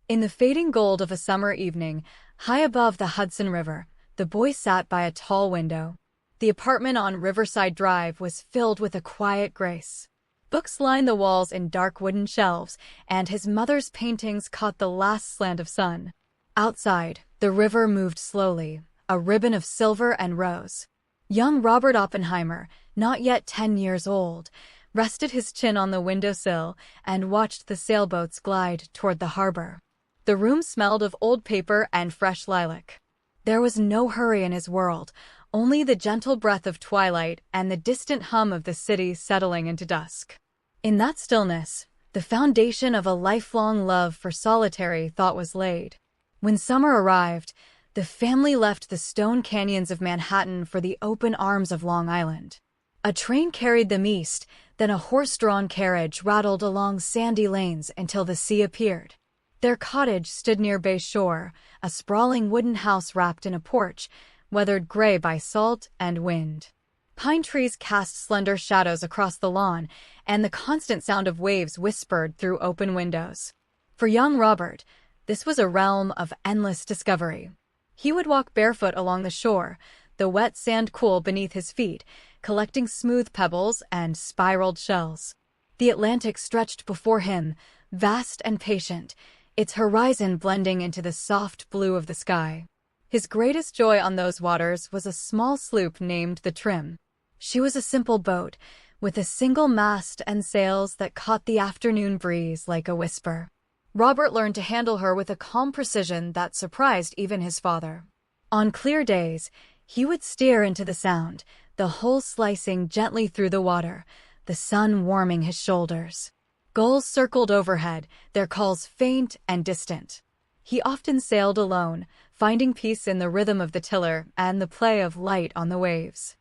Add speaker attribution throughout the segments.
Speaker 1: In the fading gold of a summer evening, high above the Hudson River, the boy sat by a tall window. The apartment on Riverside Drive was filled with a quiet grace. Books lined the walls in dark wooden shelves, and his mother's paintings caught the last slant of sun. Outside, the river moved slowly, a ribbon of silver and rose. Young Robert Oppenheimer, not yet 10 years old, rested his chin on the windowsill and watched the sailboats glide toward the harbor. The room smelled of old paper and fresh lilac. There was no hurry in his world, only the gentle breath of twilight and the distant hum of the city settling into dusk. In that stillness, the foundation of a lifelong love for solitary thought was laid. When summer arrived, the family left the stone canyons of Manhattan for the open arms of Long Island. A train carried them east, then a horse-drawn carriage rattled along sandy lanes until the sea appeared. Their cottage stood near Bay Shore, a sprawling wooden house wrapped in a porch, weathered gray by salt and wind. Pine trees cast slender shadows across the lawn, and the constant sound of waves whispered through open windows. For young Robert, this was a realm of endless discovery. He would walk barefoot along the shore, the wet sand cool beneath his feet, collecting smooth pebbles and spiraled shells. The Atlantic stretched before him, vast and patient, its horizon blending into the soft blue of the sky. His greatest joy on those waters was a small sloop named the Trim. She was a simple boat, with a single mast and sails that caught the afternoon breeze like a whisper. Robert learned to handle her with a calm precision that surprised even his father. On clear days, he would steer into the Sound, the hull slicing gently through the water, the sun warming his shoulders. Gulls circled overhead, their calls faint and distant. He often sailed alone, finding peace in the rhythm of the tiller and the play of light on the waves.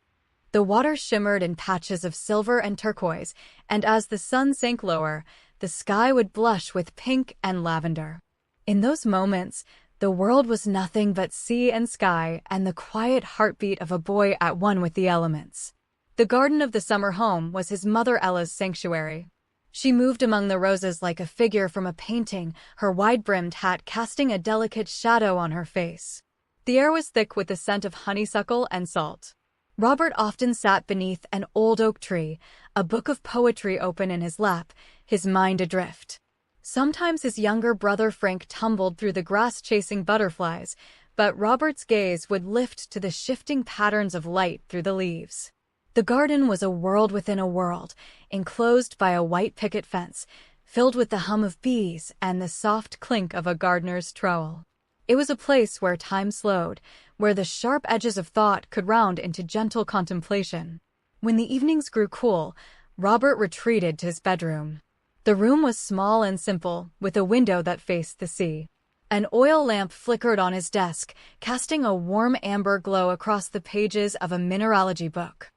Speaker 1: The water shimmered in patches of silver and turquoise, and as the sun sank lower, the sky would blush with pink and lavender. In those moments, the world was nothing but sea and sky and the quiet heartbeat of a boy at one with the elements. The garden of the summer home was his mother Ella's sanctuary. She moved among the roses like a figure from a painting, her wide-brimmed hat casting a delicate shadow on her face. The air was thick with the scent of honeysuckle and salt. Robert often sat beneath an old oak tree, a book of poetry open in his lap, his mind adrift. Sometimes his younger brother Frank tumbled through the grass chasing butterflies, but Robert's gaze would lift to the shifting patterns of light through the leaves. The garden was a world within a world, enclosed by a white picket fence, filled with the hum of bees and the soft clink of a gardener's trowel. It was a place where time slowed, where the sharp edges of thought could round into gentle contemplation. When the evenings grew cool, Robert retreated to his bedroom. The room was small and simple, with a window that faced the sea. An oil lamp flickered on his desk, casting a warm amber glow across the pages of a mineralogy book.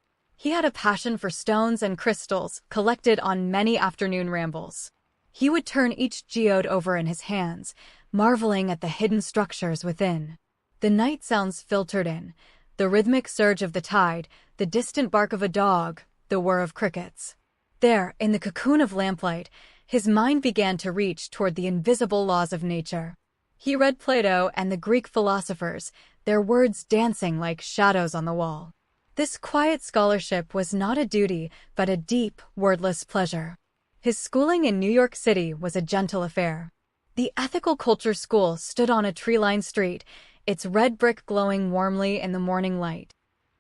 Speaker 1: He had a passion for stones and crystals, collected on many afternoon rambles. He would turn each geode over in his hands, marveling at the hidden structures within. The night sounds filtered in, the rhythmic surge of the tide, the distant bark of a dog, the whir of crickets. There, in the cocoon of lamplight, his mind began to reach toward the invisible laws of nature. He read Plato and the Greek philosophers, their words dancing like shadows on the wall. This quiet scholarship was not a duty, but a deep, wordless pleasure. His schooling in New York City was a gentle affair. The Ethical Culture School stood on a tree-lined street, its red brick glowing warmly in the morning light.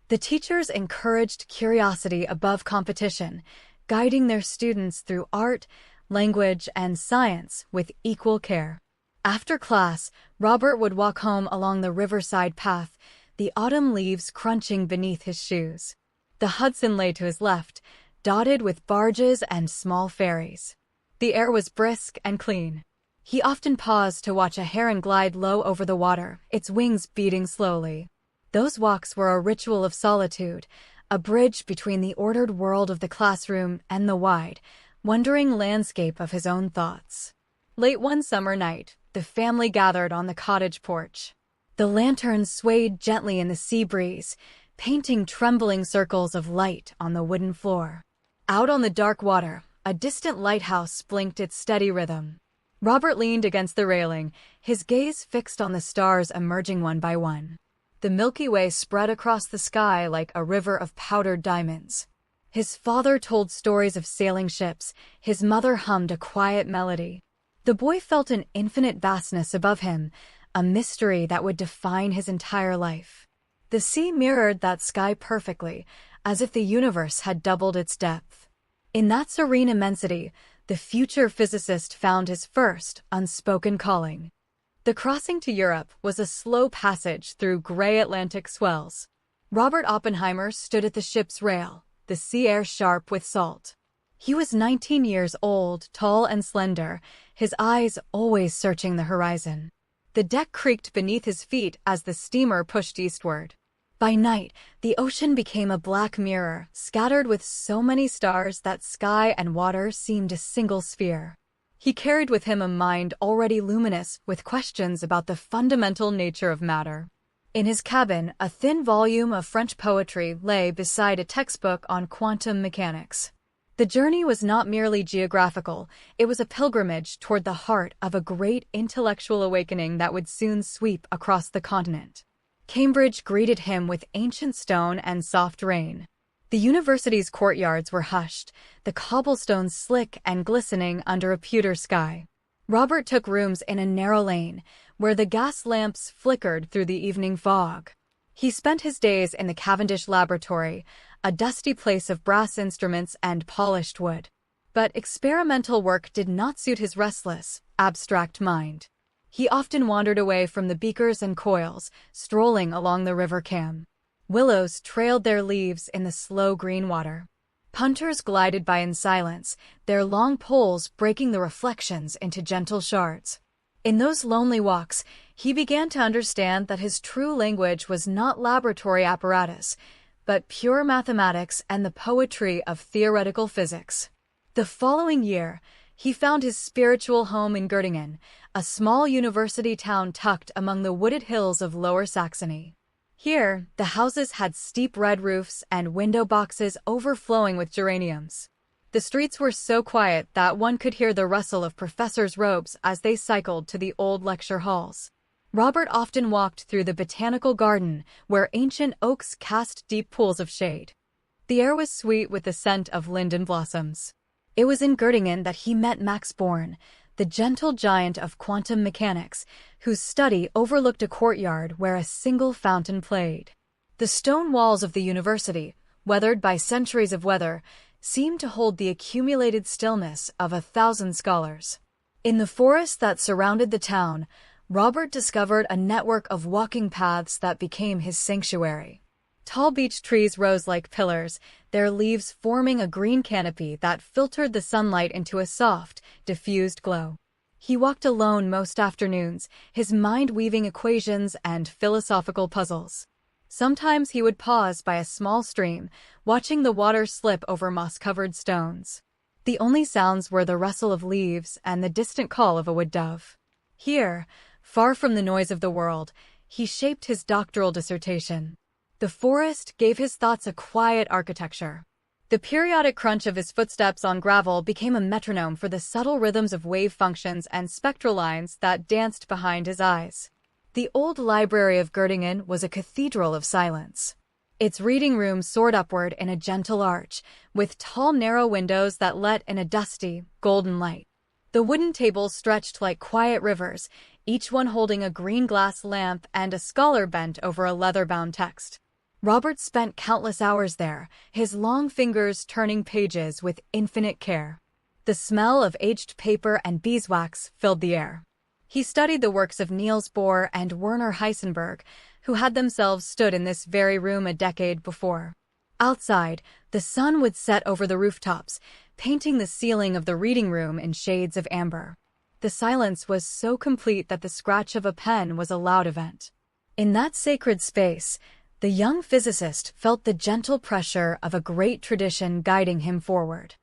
Speaker 1: The teachers encouraged curiosity above competition, guiding their students through art, language, and science with equal care. After class, Robert would walk home along the riverside path, the autumn leaves crunching beneath his shoes. The Hudson lay to his left, dotted with barges and small ferries. The air was brisk and clean. He often paused to watch a heron glide low over the water, its wings beating slowly. Those walks were a ritual of solitude, a bridge between the ordered world of the classroom and the wide, wandering landscape of his own thoughts. Late one summer night, the family gathered on the cottage porch. The lanterns swayed gently in the sea breeze, painting trembling circles of light on the wooden floor. Out on the dark water, a distant lighthouse blinked its steady rhythm. Robert leaned against the railing, his gaze fixed on the stars emerging one by one. The Milky Way spread across the sky like a river of powdered diamonds. His father told stories of sailing ships, his mother hummed a quiet melody. The boy felt an infinite vastness above him, a mystery that would define his entire life. The sea mirrored that sky perfectly, as if the universe had doubled its depth. In that serene immensity, the future physicist found his first, unspoken calling. The crossing to Europe was a slow passage through gray Atlantic swells. Robert Oppenheimer stood at the ship's rail, the sea air sharp with salt. He was 19 years old, tall and slender, his eyes always searching the horizon. The deck creaked beneath his feet as the steamer pushed eastward. By night, the ocean became a black mirror, scattered with so many stars that sky and water seemed a single sphere. He carried with him a mind already luminous with questions about the fundamental nature of matter. In his cabin, a thin volume of French poetry lay beside a textbook on quantum mechanics. The journey was not merely geographical, it was a pilgrimage toward the heart of a great intellectual awakening that would soon sweep across the continent. Cambridge greeted him with ancient stone and soft rain. The university's courtyards were hushed, the cobblestones slick and glistening under a pewter sky. Robert took rooms in a narrow lane, where the gas lamps flickered through the evening fog. He spent his days in the Cavendish Laboratory, a dusty place of brass instruments and polished wood. But experimental work did not suit his restless, abstract mind. He often wandered away from the beakers and coils, strolling along the river Cam. Willows trailed their leaves in the slow green water. Punters glided by in silence, their long poles breaking the reflections into gentle shards. In those lonely walks, he began to understand that his true language was not laboratory apparatus, but pure mathematics and the poetry of theoretical physics. The following year, he found his spiritual home in Göttingen, a small university town tucked among the wooded hills of Lower Saxony. Here, the houses had steep red roofs and window boxes overflowing with geraniums. The streets were so quiet that one could hear the rustle of professors' robes as they cycled to the old lecture halls. Robert often walked through the botanical garden, where ancient oaks cast deep pools of shade. The air was sweet with the scent of linden blossoms. It was in Göttingen that he met Max Born, the gentle giant of quantum mechanics, whose study overlooked a courtyard where a single fountain played. The stone walls of the university, weathered by centuries of weather, seemed to hold the accumulated stillness of 1,000 scholars. In the forest that surrounded the town, Robert discovered a network of walking paths that became his sanctuary. Tall beech trees rose like pillars, their leaves forming a green canopy that filtered the sunlight into a soft, diffused glow. He walked alone most afternoons, his mind weaving equations and philosophical puzzles. Sometimes he would pause by a small stream, watching the water slip over moss-covered stones. The only sounds were the rustle of leaves and the distant call of a wood dove. Here, far from the noise of the world, he shaped his doctoral dissertation. The forest gave his thoughts a quiet architecture. The periodic crunch of his footsteps on gravel became a metronome for the subtle rhythms of wave functions and spectral lines that danced behind his eyes. The old library of Göttingen was a cathedral of silence. Its reading room soared upward in a gentle arch, with tall narrow windows that let in a dusty, golden light. The wooden tables stretched like quiet rivers, each one holding a green glass lamp and a scholar bent over a leather-bound text. Robert spent countless hours there, his long fingers turning pages with infinite care. The smell of aged paper and beeswax filled the air. He studied the works of Niels Bohr and Werner Heisenberg, who had themselves stood in this very room a decade before. Outside, the sun would set over the rooftops, painting the ceiling of the reading room in shades of amber. The silence was so complete that the scratch of a pen was a loud event. In that sacred space, the young physicist felt the gentle pressure of a great tradition guiding him forward.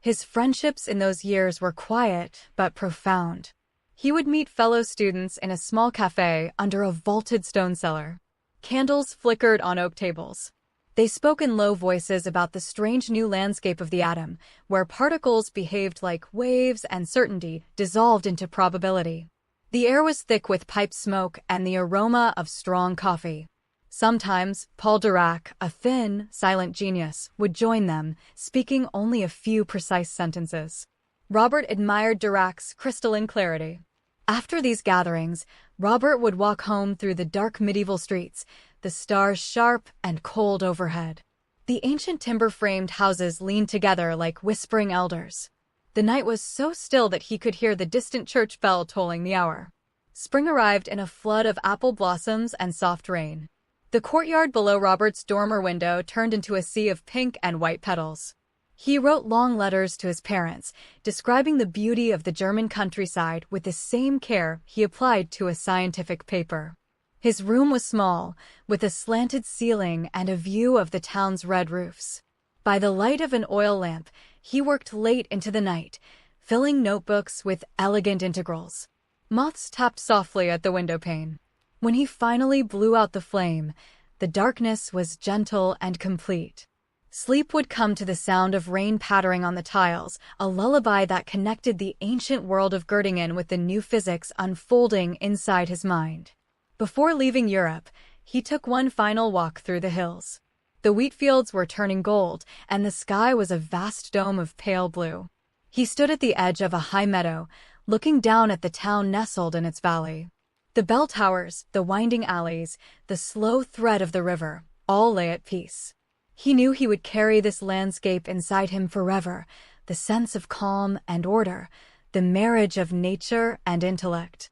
Speaker 1: His friendships in those years were quiet but profound. He would meet fellow students in a small cafe under a vaulted stone cellar. Candles flickered on oak tables. They spoke in low voices about the strange new landscape of the atom, where particles behaved like waves and certainty dissolved into probability. The air was thick with pipe smoke and the aroma of strong coffee. Sometimes, Paul Dirac, a thin, silent genius, would join them, speaking only a few precise sentences. Robert admired Dirac's crystalline clarity. After these gatherings, Robert would walk home through the dark medieval streets, the stars sharp and cold overhead. The ancient timber-framed houses leaned together like whispering elders. The night was so still that he could hear the distant church bell tolling the hour. Spring arrived in a flood of apple blossoms and soft rain. The courtyard below Robert's dormer window turned into a sea of pink and white petals. He wrote long letters to his parents, describing the beauty of the German countryside with the same care he applied to a scientific paper. His room was small, with a slanted ceiling and a view of the town's red roofs. By the light of an oil lamp, he worked late into the night, filling notebooks with elegant integrals. Moths tapped softly at the windowpane. When he finally blew out the flame, the darkness was gentle and complete. Sleep would come to the sound of rain pattering on the tiles, a lullaby that connected the ancient world of Göttingen with the new physics unfolding inside his mind. Before leaving Europe, he took one final walk through the hills. The wheat fields were turning gold, and the sky was a vast dome of pale blue. He stood at the edge of a high meadow, looking down at the town nestled in its valley. The bell towers, the winding alleys, the slow thread of the river, all lay at peace. He knew he would carry this landscape inside him forever, the sense of calm and order, the marriage of nature and intellect.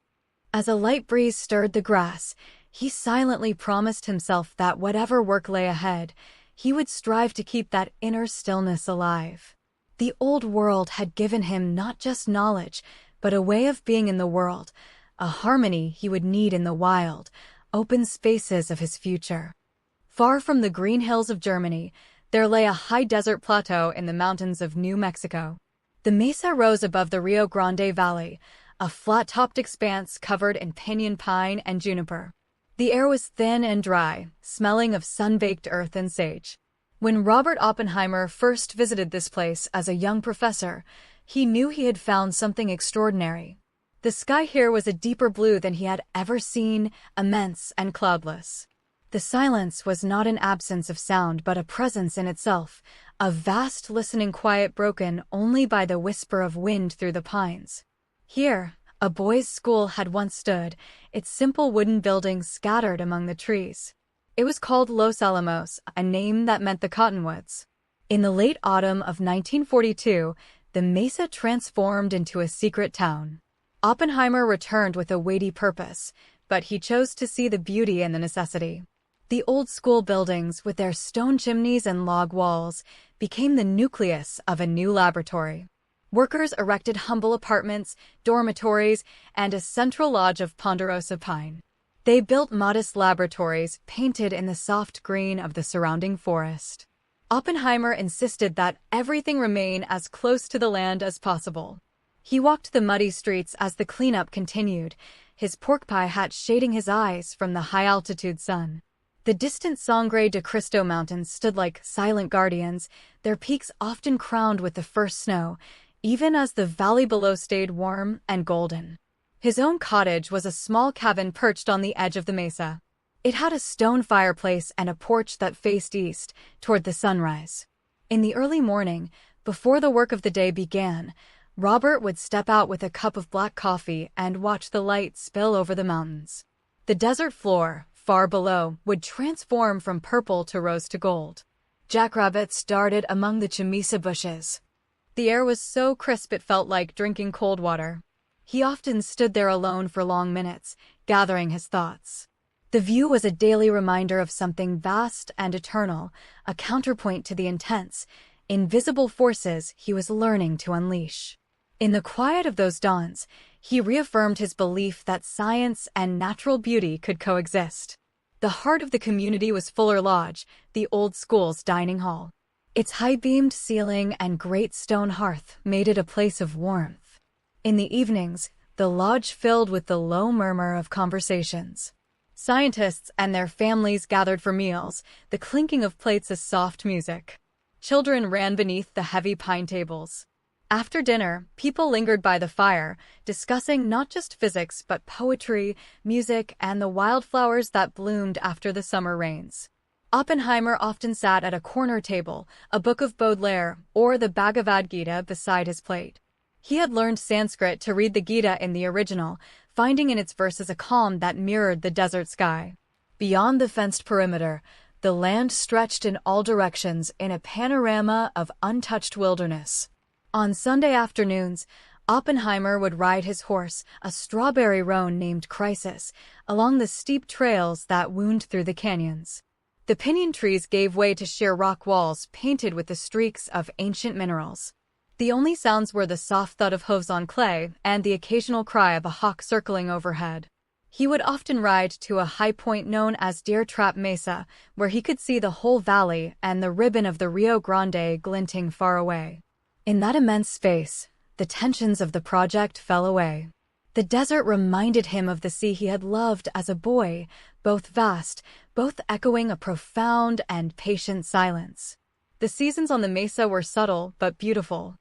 Speaker 1: As a light breeze stirred the grass, he silently promised himself that whatever work lay ahead, he would strive to keep that inner stillness alive. The old world had given him not just knowledge, but a way of being in the world, a harmony he would need in the wild, open spaces of his future. Far from the green hills of Germany, there lay a high desert plateau in the mountains of New Mexico. The mesa rose above the Rio Grande Valley, a flat-topped expanse covered in pinyon pine and juniper. The air was thin and dry, smelling of sun-baked earth and sage. When Robert Oppenheimer first visited this place as a young professor, he knew he had found something extraordinary. The sky here was a deeper blue than he had ever seen, immense and cloudless. The silence was not an absence of sound but a presence in itself, a vast listening quiet broken only by the whisper of wind through the pines. Here, a boys' school had once stood, its simple wooden buildings scattered among the trees. It was called Los Alamos, a name that meant the cottonwoods. In the late autumn of 1942, the mesa transformed into a secret town. Oppenheimer returned with a weighty purpose, but he chose to see the beauty in the necessity. The old school buildings, with their stone chimneys and log walls, became the nucleus of a new laboratory. Workers erected humble apartments, dormitories, and a central lodge of ponderosa pine. They built modest laboratories painted in the soft green of the surrounding forest. Oppenheimer insisted that everything remain as close to the land as possible. He walked the muddy streets as the cleanup continued, his pork pie hat shading his eyes from the high-altitude sun. The distant Sangre de Cristo Mountains stood like silent guardians, their peaks often crowned with the first snow, even as the valley below stayed warm and golden. His own cottage was a small cabin perched on the edge of the mesa. It had a stone fireplace and a porch that faced east, toward the sunrise. In the early morning, before the work of the day began, Robert would step out with a cup of black coffee and watch the light spill over the mountains. The desert floor, far below, would transform from purple to rose to gold. Jackrabbits darted among the chamisa bushes. The air was so crisp it felt like drinking cold water. He often stood there alone for long minutes, gathering his thoughts. The view was a daily reminder of something vast and eternal, a counterpoint to the intense, invisible forces he was learning to unleash. In the quiet of those dawns, he reaffirmed his belief that science and natural beauty could coexist. The heart of the community was Fuller Lodge, the old school's dining hall. Its high-beamed ceiling and great stone hearth made it a place of warmth. In the evenings, the lodge filled with the low murmur of conversations. Scientists and their families gathered for meals, the clinking of plates as soft music. Children ran beneath the heavy pine tables. After dinner, people lingered by the fire, discussing not just physics but poetry, music, and the wildflowers that bloomed after the summer rains. Oppenheimer often sat at a corner table, a book of Baudelaire or the Bhagavad Gita beside his plate. He had learned Sanskrit to read the Gita in the original, finding in its verses a calm that mirrored the desert sky. Beyond the fenced perimeter, the land stretched in all directions in a panorama of untouched wilderness. On Sunday afternoons, Oppenheimer would ride his horse, a strawberry roan named Crisis, along the steep trails that wound through the canyons. The pinyon trees gave way to sheer rock walls painted with the streaks of ancient minerals. The only sounds were the soft thud of hooves on clay and the occasional cry of a hawk circling overhead. He would often ride to a high point known as Deer Trap Mesa, where he could see the whole valley and the ribbon of the Rio Grande glinting far away. In that immense space, the tensions of the project fell away. The desert reminded him of the sea he had loved as a boy, both vast, both echoing a profound and patient silence. The seasons on the mesa were subtle but beautiful.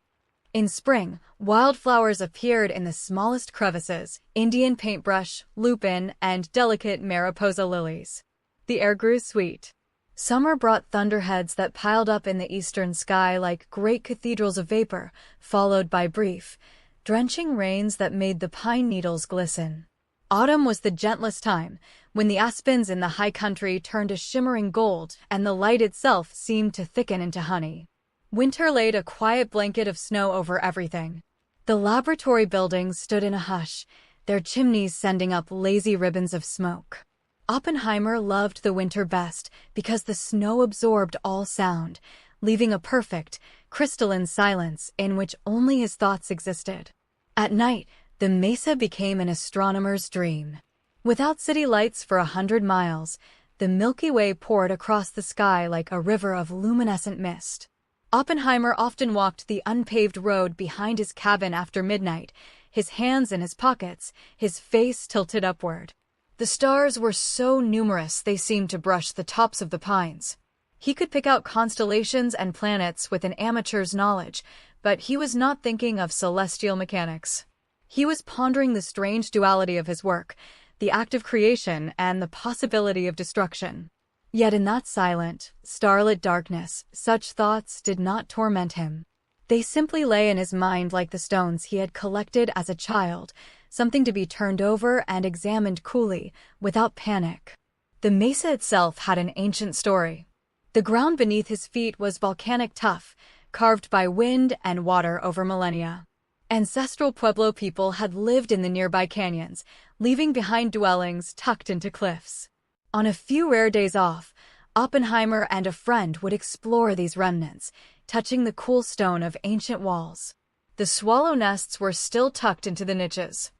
Speaker 1: In spring, wildflowers appeared in the smallest crevices, Indian paintbrush, lupin, and delicate mariposa lilies. The air grew sweet. Summer brought thunderheads that piled up in the eastern sky like great cathedrals of vapor, followed by brief, drenching rains that made the pine needles glisten. Autumn was the gentlest time, when the aspens in the high country turned a shimmering gold and the light itself seemed to thicken into honey. Winter laid a quiet blanket of snow over everything. The laboratory buildings stood in a hush, their chimneys sending up lazy ribbons of smoke. Oppenheimer loved the winter best because the snow absorbed all sound, leaving a perfect, crystalline silence in which only his thoughts existed. At night, the mesa became an astronomer's dream. Without city lights for 100 miles, the Milky Way poured across the sky like a river of luminescent mist. Oppenheimer often walked the unpaved road behind his cabin after midnight, his hands in his pockets, his face tilted upward. The stars were so numerous they seemed to brush the tops of the pines. He could pick out constellations and planets with an amateur's knowledge, but he was not thinking of celestial mechanics. He was pondering the strange duality of his work, the act of creation and the possibility of destruction. Yet in that silent, starlit darkness, such thoughts did not torment him. They simply lay in his mind like the stones he had collected as a child, something to be turned over and examined coolly, without panic. The mesa itself had an ancient story. The ground beneath his feet was volcanic tuff, carved by wind and water over millennia. Ancestral Pueblo people had lived in the nearby canyons, leaving behind dwellings tucked into cliffs. On a few rare days off, Oppenheimer and a friend would explore these remnants, touching the cool stone of ancient walls. The swallow nests were still tucked into the niches.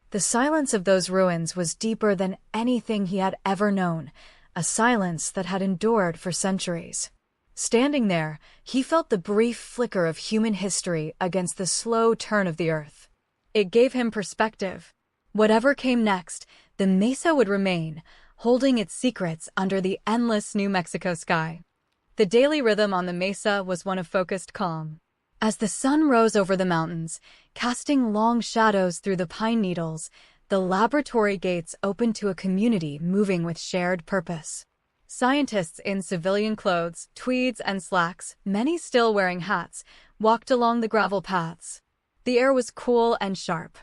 Speaker 1: The silence of those ruins was deeper than anything he had ever known, a silence that had endured for centuries. Standing there, he felt the brief flicker of human history against the slow turn of the earth. It gave him perspective. Whatever came next, the mesa would remain, holding its secrets under the endless New Mexico sky. The daily rhythm on the mesa was one of focused calm. As the sun rose over the mountains, casting long shadows through the pine needles, the laboratory gates opened to a community moving with shared purpose. Scientists in civilian clothes, tweeds and slacks, many still wearing hats, walked along the gravel paths. The air was cool and sharp.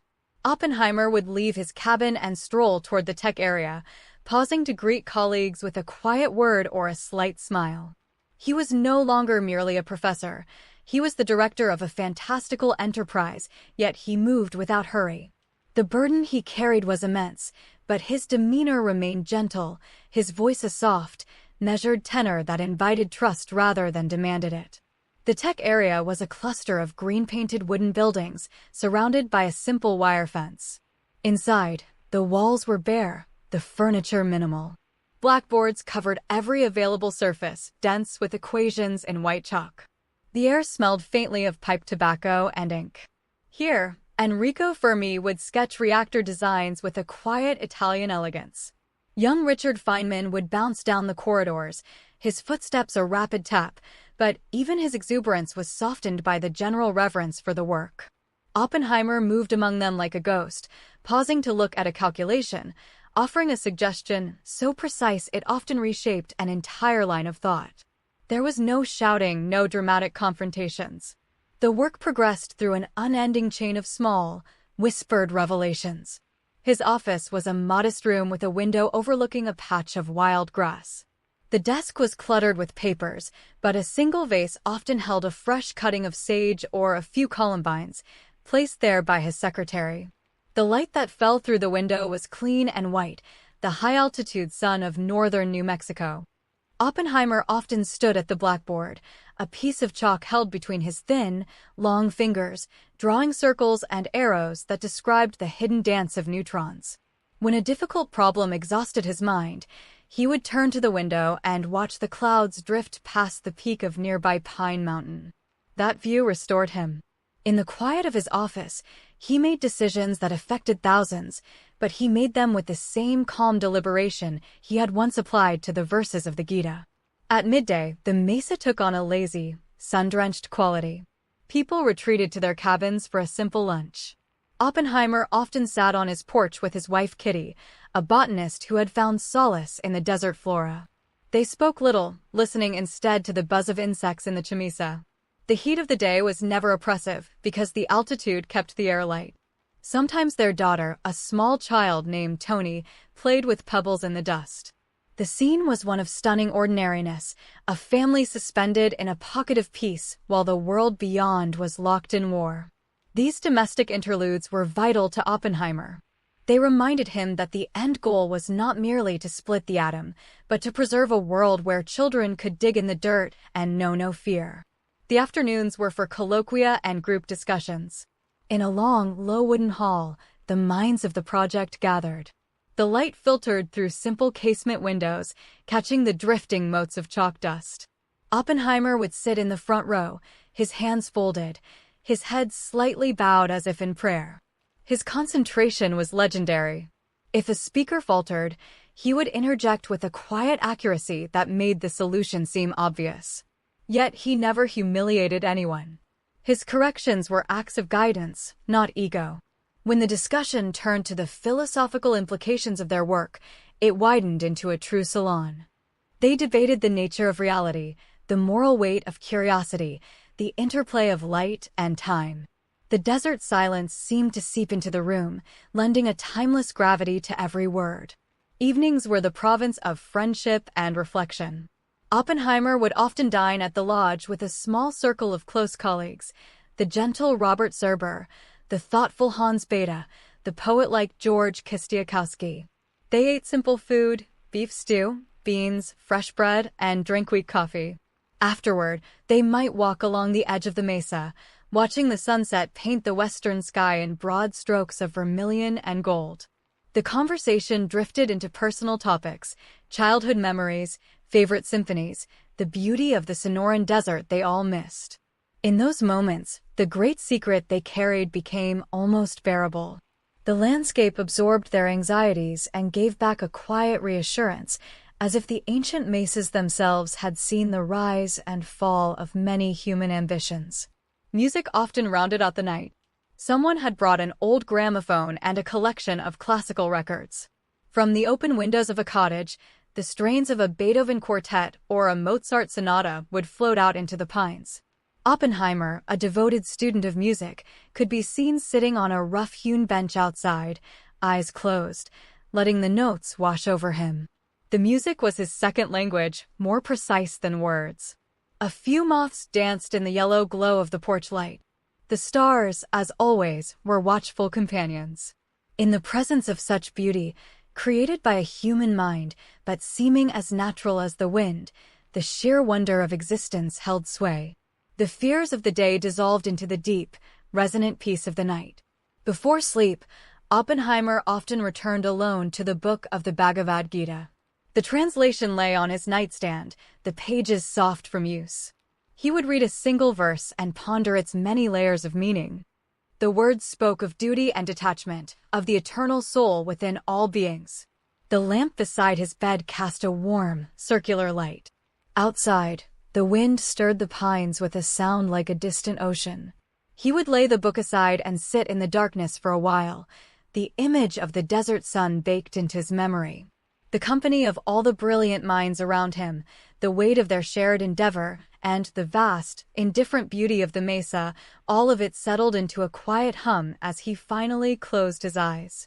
Speaker 1: Oppenheimer would leave his cabin and stroll toward the tech area, pausing to greet colleagues with a quiet word or a slight smile. He was no longer merely a professor. He was the director of a fantastical enterprise, yet he moved without hurry. The burden he carried was immense, but his demeanor remained gentle, his voice a soft, measured tenor that invited trust rather than demanded it. The tech area was a cluster of green-painted wooden buildings, surrounded by a simple wire fence. Inside, the walls were bare, the furniture minimal. Blackboards covered every available surface, dense with equations in white chalk. The air smelled faintly of pipe tobacco and ink. Here, Enrico Fermi would sketch reactor designs with a quiet Italian elegance. Young Richard Feynman would bounce down the corridors, his footsteps a rapid tap, but even his exuberance was softened by the general reverence for the work. Oppenheimer moved among them like a ghost, pausing to look at a calculation, offering a suggestion so precise it often reshaped an entire line of thought. There was no shouting, no dramatic confrontations. The work progressed through an unending chain of small, whispered revelations. His office was a modest room with a window overlooking a patch of wild grass. The desk was cluttered with papers, but a single vase often held a fresh cutting of sage or a few columbines, placed there by his secretary. The light that fell through the window was clean and white, the high-altitude sun of northern New Mexico. Oppenheimer often stood at the blackboard, a piece of chalk held between his thin, long fingers, drawing circles and arrows that described the hidden dance of neutrons. When a difficult problem exhausted his mind, he would turn to the window and watch the clouds drift past the peak of nearby Pine Mountain. That view restored him. In the quiet of his office, he made decisions that affected thousands, but he made them with the same calm deliberation he had once applied to the verses of the Gita. At midday, the mesa took on a lazy, sun-drenched quality. People retreated to their cabins for a simple lunch. Oppenheimer often sat on his porch with his wife Kitty, a botanist who had found solace in the desert flora. They spoke little, listening instead to the buzz of insects in the chamisa. The heat of the day was never oppressive because the altitude kept the air light. Sometimes their daughter, a small child named Tony, played with pebbles in the dust. The scene was one of stunning ordinariness, a family suspended in a pocket of peace while the world beyond was locked in war. These domestic interludes were vital to Oppenheimer. They reminded him that the end goal was not merely to split the atom, but to preserve a world where children could dig in the dirt and know no fear. The afternoons were for colloquia and group discussions. In a long, low wooden hall, the minds of the project gathered. The light filtered through simple casement windows, catching the drifting motes of chalk dust. Oppenheimer would sit in the front row, his hands folded, his head slightly bowed as if in prayer. His concentration was legendary. If a speaker faltered, he would interject with a quiet accuracy that made the solution seem obvious. Yet he never humiliated anyone. His corrections were acts of guidance, not ego. When the discussion turned to the philosophical implications of their work, it widened into a true salon. They debated the nature of reality, the moral weight of curiosity, the interplay of light and time. The desert silence seemed to seep into the room, lending a timeless gravity to every word. Evenings were the province of friendship and reflection. Oppenheimer would often dine at the lodge with a small circle of close colleagues, the gentle Robert Serber, the thoughtful Hans Bethe, the poet-like George Kistiakowsky. They ate simple food, beef stew, beans, fresh bread, and drank weak coffee. Afterward, they might walk along the edge of the mesa, watching the sunset paint the western sky in broad strokes of vermilion and gold. The conversation drifted into personal topics, childhood memories, favorite symphonies, the beauty of the Sonoran desert they all missed. In those moments, the great secret they carried became almost bearable. The landscape absorbed their anxieties and gave back a quiet reassurance, as if the ancient mesas themselves had seen the rise and fall of many human ambitions. Music often rounded out the night. Someone had brought an old gramophone and a collection of classical records. From the open windows of a cottage, the strains of a Beethoven quartet or a Mozart sonata would float out into the pines. Oppenheimer, a devoted student of music, could be seen sitting on a rough-hewn bench outside, eyes closed, letting the notes wash over him. The music was his second language, more precise than words. A few moths danced in the yellow glow of the porch light. The stars, as always, were watchful companions. In the presence of such beauty, created by a human mind, but seeming as natural as the wind, the sheer wonder of existence held sway. The fears of the day dissolved into the deep, resonant peace of the night. Before sleep, Oppenheimer often returned alone to the book of the Bhagavad Gita. The translation lay on his nightstand, the pages soft from use. He would read a single verse and ponder its many layers of meaning. The words spoke of duty and detachment, of the eternal soul within all beings. The lamp beside his bed cast a warm, circular light. Outside, the wind stirred the pines with a sound like a distant ocean. He would lay the book aside and sit in the darkness for a while, the image of the desert sun baked into his memory. The company of all the brilliant minds around him, the weight of their shared endeavor, and the vast, indifferent beauty of the mesa, all of it settled into a quiet hum as he finally closed his eyes.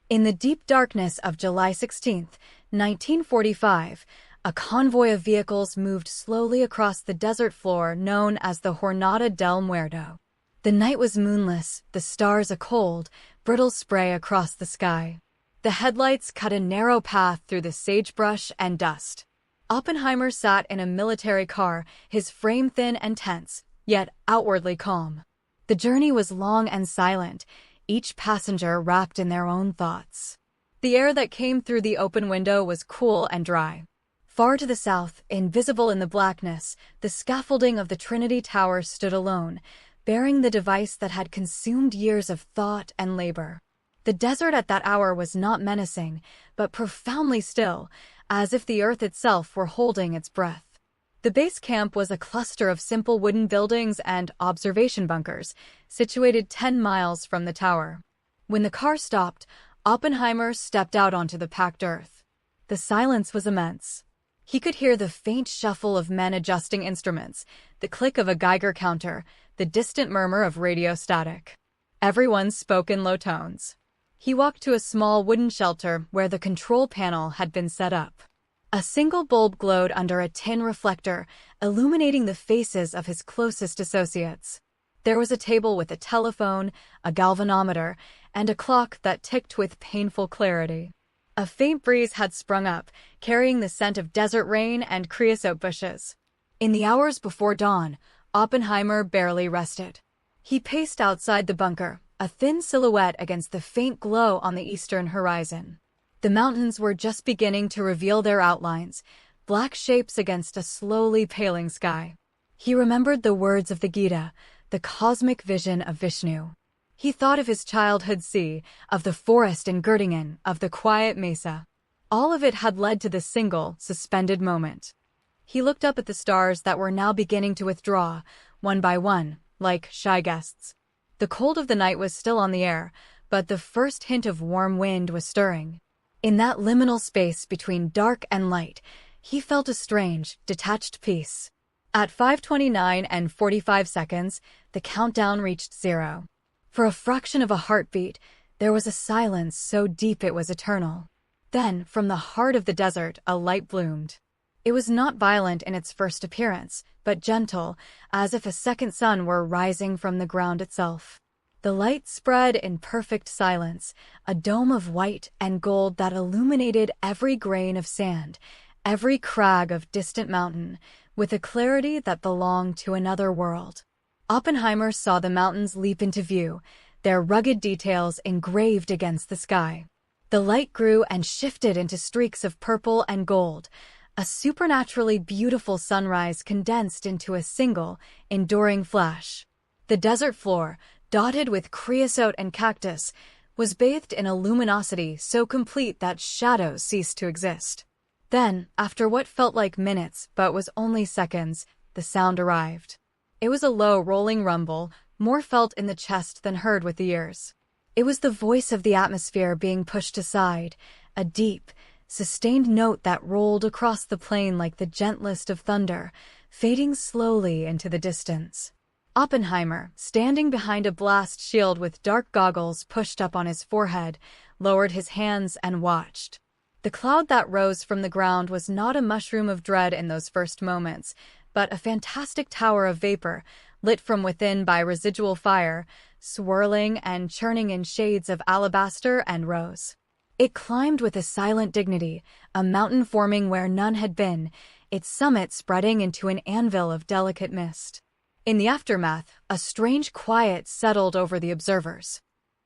Speaker 1: In the deep darkness of July 16, 1945, a convoy of vehicles moved slowly across the desert floor known as the Jornada del Muerto. The night was moonless, the stars a cold, brittle spray across the sky. The headlights cut a narrow path through the sagebrush and dust. Oppenheimer sat in a military car, his frame thin and tense, yet outwardly calm. The journey was long and silent, each passenger wrapped in their own thoughts. The air that came through the open window was cool and dry. Far to the south, invisible in the blackness, the scaffolding of the Trinity Tower stood alone, bearing the device that had consumed years of thought and labor. The desert at that hour was not menacing, but profoundly still, as if the earth itself were holding its breath. The base camp was a cluster of simple wooden buildings and observation bunkers, situated 10 miles from the tower. When the car stopped, Oppenheimer stepped out onto the packed earth. The silence was immense. He could hear the faint shuffle of men adjusting instruments, the click of a Geiger counter, the distant murmur of radio static. Everyone spoke in low tones. He walked to a small wooden shelter where the control panel had been set up. A single bulb glowed under a tin reflector, illuminating the faces of his closest associates. There was a table with a telephone, a galvanometer, and a clock that ticked with painful clarity. A faint breeze had sprung up, carrying the scent of desert rain and creosote bushes. In the hours before dawn, Oppenheimer barely rested. He paced outside the bunker, a thin silhouette against the faint glow on the eastern horizon. The mountains were just beginning to reveal their outlines, black shapes against a slowly paling sky. He remembered the words of the Gita, the cosmic vision of Vishnu. He thought of his childhood sea, of the forest in Göttingen, of the quiet mesa. All of it had led to this single, suspended moment. He looked up at the stars that were now beginning to withdraw, one by one, like shy guests. The cold of the night was still on the air, but the first hint of warm wind was stirring. In that liminal space between dark and light, he felt a strange, detached peace. At 5:29 and 45 seconds, the countdown reached 0. For a fraction of a heartbeat, there was a silence so deep it was eternal. Then, from the heart of the desert, a light bloomed. It was not violent in its first appearance, but gentle, as if a second sun were rising from the ground itself. The light spread in perfect silence, a dome of white and gold that illuminated every grain of sand, every crag of distant mountain, with a clarity that belonged to another world. Oppenheimer saw the mountains leap into view, their rugged details engraved against the sky. The light grew and shifted into streaks of purple and gold, a supernaturally beautiful sunrise condensed into a single, enduring flash. The desert floor, dotted with creosote and cactus, was bathed in a luminosity so complete that shadows ceased to exist. Then, after what felt like minutes but was only seconds, the sound arrived. It was a low, rolling rumble, more felt in the chest than heard with the ears. It was the voice of the atmosphere being pushed aside, a deep, sustained note that rolled across the plain like the gentlest of thunder, fading slowly into the distance. Oppenheimer, standing behind a blast shield with dark goggles pushed up on his forehead, lowered his hands and watched. The cloud that rose from the ground was not a mushroom of dread in those first moments, but a fantastic tower of vapor, lit from within by residual fire, swirling and churning in shades of alabaster and rose. It climbed with a silent dignity, a mountain forming where none had been, its summit spreading into an anvil of delicate mist. In the aftermath, a strange quiet settled over the observers.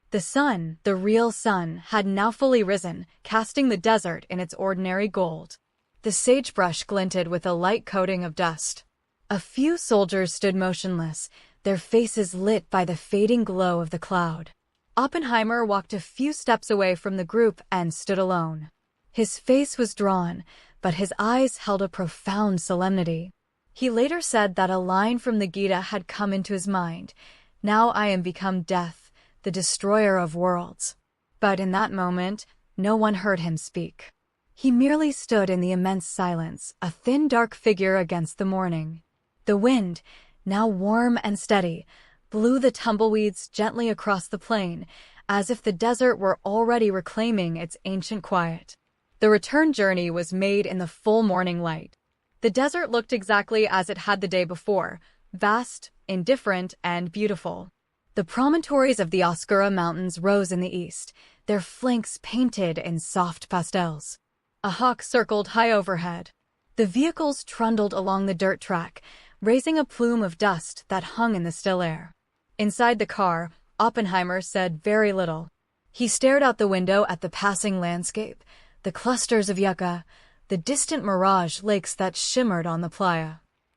Speaker 1: The sun, the real sun, had now fully risen, casting the desert in its ordinary gold. The sagebrush glinted with a light coating of dust. A few soldiers stood motionless, their faces lit by the fading glow of the cloud. Oppenheimer walked a few steps away from the group and stood alone. His face was drawn, but his eyes held a profound solemnity. He later said that a line from the Gita had come into his mind, "Now I am become death, the destroyer of worlds." But in that moment, no one heard him speak. He merely stood in the immense silence, a thin dark figure against the morning. The wind, now warm and steady, blew the tumbleweeds gently across the plain, as if the desert were already reclaiming its ancient quiet. The return journey was made in the full morning light. The desert looked exactly as it had the day before, vast, indifferent, and beautiful. The promontories of the Oscura Mountains rose in the east, their flanks painted in soft pastels. A hawk circled high overhead. The vehicles trundled along the dirt track, raising a plume of dust that hung in the still air. Inside the car, Oppenheimer said very little. He stared out the window at the passing landscape, the clusters of yucca, the distant mirage lakes that shimmered on the playa.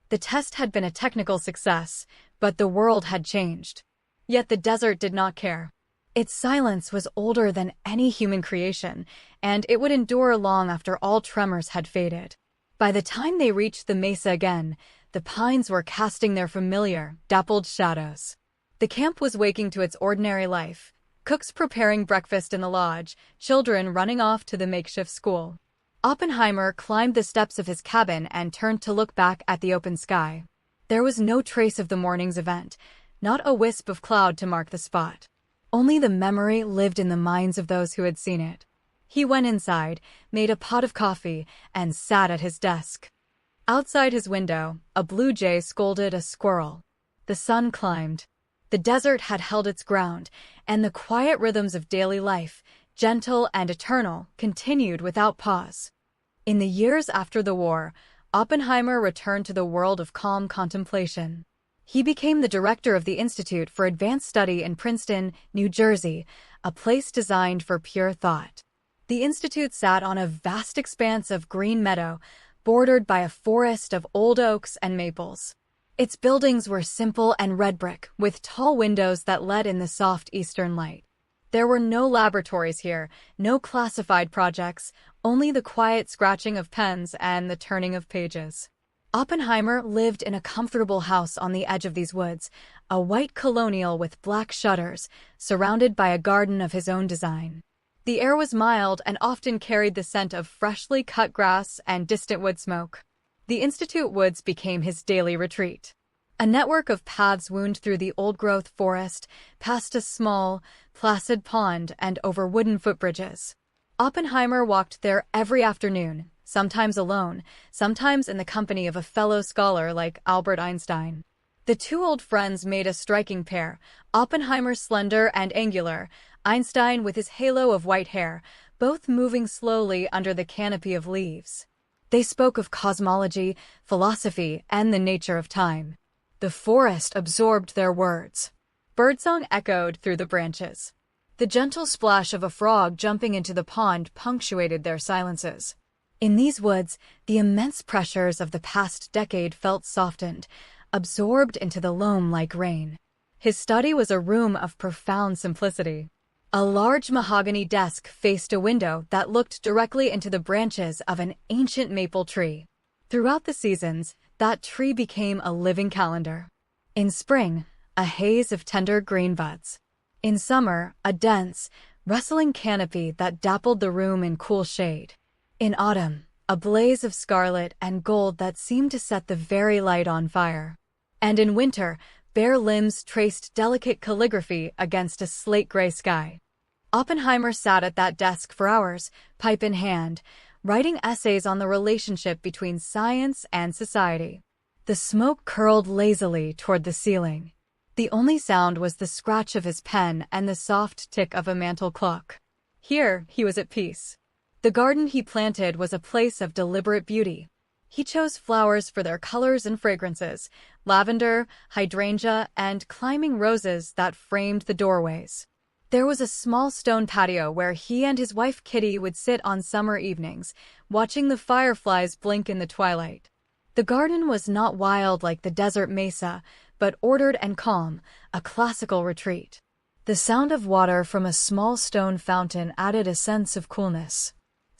Speaker 1: The test had been a technical success, but the world had changed. Yet the desert did not care. Its silence was older than any human creation, and it would endure long after all tremors had faded. By the time they reached the mesa again, the pines were casting their familiar, dappled shadows. The camp was waking to its ordinary life, cooks preparing breakfast in the lodge, children running off to the makeshift school. Oppenheimer climbed the steps of his cabin and turned to look back at the open sky. There was no trace of the morning's event, not a wisp of cloud to mark the spot. Only the memory lived in the minds of those who had seen it. He went inside, made a pot of coffee, and sat at his desk. Outside his window, a blue jay scolded a squirrel. The sun climbed. The desert had held its ground, and the quiet rhythms of daily life, gentle and eternal, continued without pause. In the years after the war, Oppenheimer returned to the world of calm contemplation. He became the director of the Institute for Advanced Study in Princeton, New Jersey, a place designed for pure thought. The institute sat on a vast expanse of green meadow, bordered by a forest of old oaks and maples. Its buildings were simple and red brick, with tall windows that let in the soft eastern light. There were no laboratories here, no classified projects, only the quiet scratching of pens and the turning of pages. Oppenheimer lived in a comfortable house on the edge of these woods, a white colonial with black shutters, surrounded by a garden of his own design. The air was mild and often carried the scent of freshly cut grass and distant wood smoke. The Institute woods became his daily retreat. A network of paths wound through the old-growth forest, past a small, placid pond and over wooden footbridges. Oppenheimer walked there every afternoon, sometimes alone, sometimes in the company of a fellow scholar like Albert Einstein. The two old friends made a striking pair, Oppenheimer slender and angular, Einstein with his halo of white hair, both moving slowly under the canopy of leaves. They spoke of cosmology, philosophy, and the nature of time. The forest absorbed their words. Birdsong echoed through the branches. The gentle splash of a frog jumping into the pond punctuated their silences. In these woods, the immense pressures of the past decade felt softened, absorbed into the loam like rain. His study was a room of profound simplicity. A large mahogany desk faced a window that looked directly into the branches of an ancient maple tree. Throughout the seasons, that tree became a living calendar. In spring, a haze of tender green buds. In summer, a dense, rustling canopy that dappled the room in cool shade. In autumn, a blaze of scarlet and gold that seemed to set the very light on fire. And in winter, bare limbs traced delicate calligraphy against a slate-gray sky. Oppenheimer sat at that desk for hours, pipe in hand, writing essays on the relationship between science and society. The smoke curled lazily toward the ceiling. The only sound was the scratch of his pen and the soft tick of a mantel clock. Here, he was at peace. The garden he planted was a place of deliberate beauty. He chose flowers for their colors and fragrances, lavender, hydrangea, and climbing roses that framed the doorways. There was a small stone patio where he and his wife Kitty would sit on summer evenings, watching the fireflies blink in the twilight. The garden was not wild like the desert mesa, but ordered and calm, a classical retreat. The sound of water from a small stone fountain added a sense of coolness.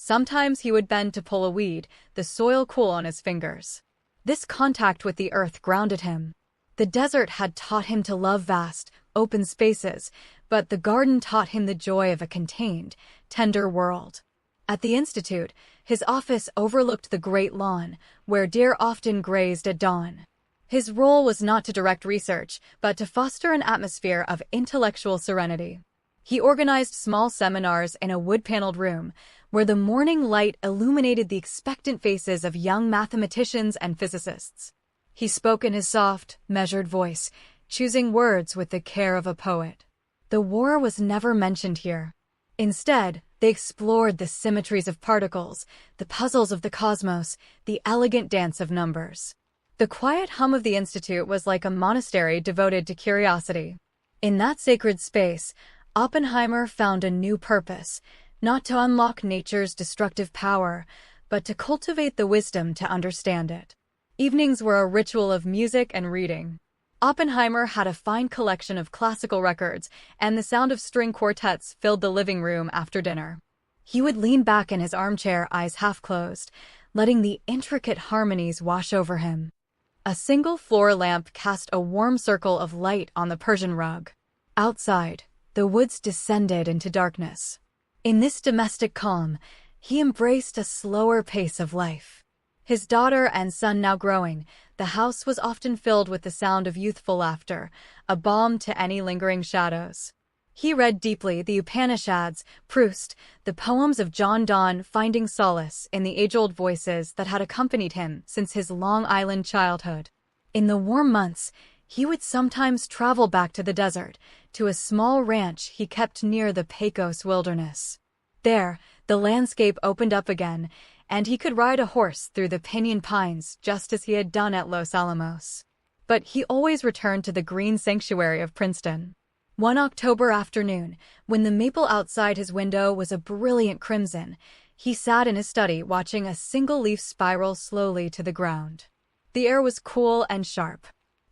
Speaker 1: Sometimes he would bend to pull a weed, the soil cool on his fingers. This contact with the earth grounded him. The desert had taught him to love vast, open spaces, but the garden taught him the joy of a contained, tender world. At the institute, his office overlooked the great lawn, where deer often grazed at dawn. His role was not to direct research, but to foster an atmosphere of intellectual serenity. He organized small seminars in a wood-paneled room, where the morning light illuminated the expectant faces of young mathematicians and physicists. He spoke in his soft, measured voice, choosing words with the care of a poet. The war was never mentioned here. Instead, they explored the symmetries of particles, the puzzles of the cosmos, the elegant dance of numbers. The quiet hum of the institute was like a monastery devoted to curiosity. In that sacred space, Oppenheimer found a new purpose, not to unlock nature's destructive power, but to cultivate the wisdom to understand it. Evenings were a ritual of music and reading. Oppenheimer had a fine collection of classical records, and the sound of string quartets filled the living room after dinner. He would lean back in his armchair, eyes half closed, letting the intricate harmonies wash over him. A single floor lamp cast a warm circle of light on the Persian rug. Outside, the woods descended into darkness. In this domestic calm, he embraced a slower pace of life. His daughter and son now growing, the house was often filled with the sound of youthful laughter, a balm to any lingering shadows. He read deeply the Upanishads, Proust, the poems of John Donne, finding solace in the age-old voices that had accompanied him since his Long Island childhood. In the warm months, he would sometimes travel back to the desert, to a small ranch he kept near the Pecos wilderness. There, the landscape opened up again, and he could ride a horse through the pinyon pines just as he had done at Los Alamos. But he always returned to the green sanctuary of Princeton. One October afternoon, when the maple outside his window was a brilliant crimson, he sat in his study watching a single leaf spiral slowly to the ground. The air was cool and sharp.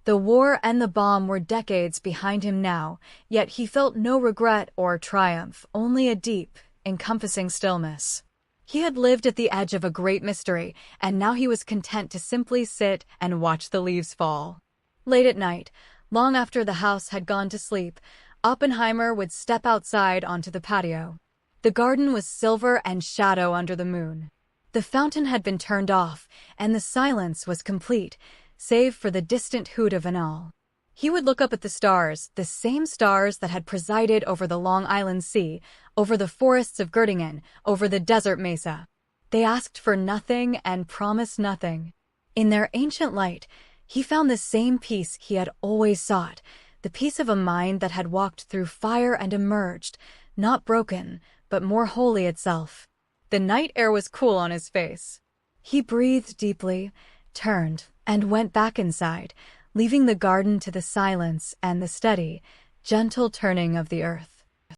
Speaker 1: The war and the bomb were decades behind him now, yet he felt no regret or triumph, only a deep, encompassing stillness. He had lived at the edge of a great mystery, and now he was content to simply sit and watch the leaves fall. Late at night, long after the house had gone to sleep, Oppenheimer would step outside onto the patio. The garden was silver and shadow under the moon. The fountain had been turned off, and the silence was complete, save for the distant hoot of an owl. He would look up at the stars, the same stars that had presided over the Long Island Sea, over the forests of Göttingen, over the desert mesa. They asked for nothing and promised nothing. In their ancient light, he found the same peace he had always sought, the peace of a mind that had walked through fire and emerged, not broken, but more holy itself. The night air was cool on his face. He breathed deeply, turned, and went back inside, leaving the garden to the silence and the steady, gentle turning of the earth.